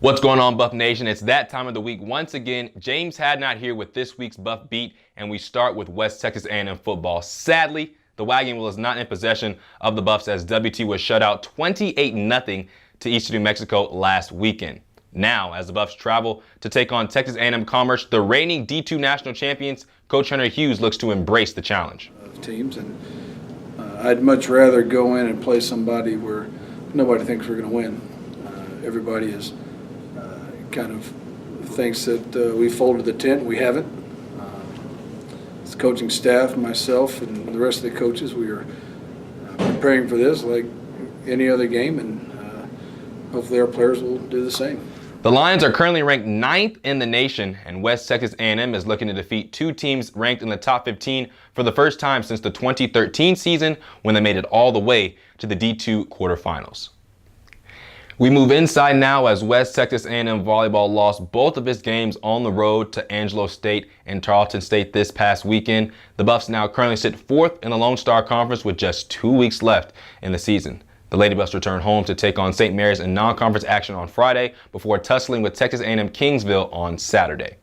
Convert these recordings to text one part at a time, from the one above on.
What's going on, Buff Nation? It's that time of the week once again. James Hadnot here with this week's Buff Beat, and we start with West Texas A&M football. Sadly, the wagon wheel is not in possession of the Buffs as WT was shut out 28-0 to Eastern New Mexico last weekend. Now, as the Buffs travel to take on Texas A&M Commerce, the reigning D2 national champions, Coach Hunter Hughes looks to embrace the challenge. Teams, and I'd much rather go in and play somebody where nobody thinks we're going to win. Everybody is kind of thinks that we folded the tent. We haven't. It's the coaching staff, myself, and the rest of the coaches. We are preparing for this like any other game, and hopefully our players will do the same. The Lions are currently ranked 9th in the nation, and West Texas A&M is looking to defeat two teams ranked in the top 15 for the first time since the 2013 season when they made it all the way to the D2 quarterfinals. We move inside now as West Texas A&M Volleyball lost both of its games on the road to Angelo State and Tarleton State this past weekend. The Buffs now currently sit 4th in the Lone Star Conference with just 2 weeks left in the season. The Lady Buffs return home to take on St. Mary's in non-conference action on Friday before tussling with Texas A&M Kingsville on Saturday.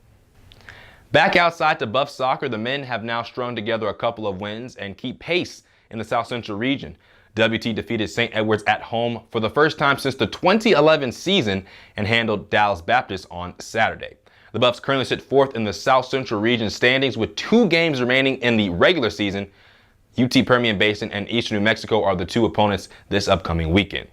Back outside to Buff soccer, the men have now strung together a couple of wins and keep pace in the South Central region. WT defeated St. Edward's at home for the first time since the 2011 season and handled Dallas Baptist on Saturday. The Buffs currently sit 4th in the South Central region standings with 2 games remaining in the regular season. UT Permian Basin and Eastern New Mexico are the 2 opponents this upcoming weekend.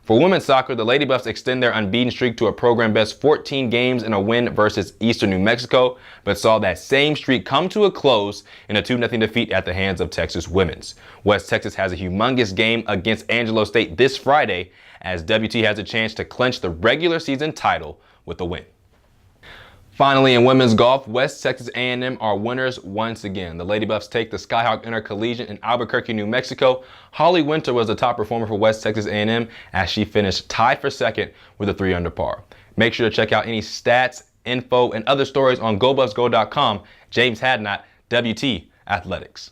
For women's soccer, the Lady Buffs extend their unbeaten streak to a program best 14 games in a win versus Eastern New Mexico, but saw that same streak come to a close in a 2-0 defeat at the hands of Texas Women's. West Texas has a humongous game against Angelo State this Friday as WT has a chance to clinch the regular season title with a win. Finally, in women's golf, West Texas A&M are winners once again. The Lady Buffs take the Skyhawk Intercollegiate in Albuquerque, New Mexico. Holly Winter was the top performer for West Texas A&M as she finished tied for second with a 3 under par. Make sure to check out any stats, info, and other stories on GoBuffsGo.com. James Hadnot, WT Athletics.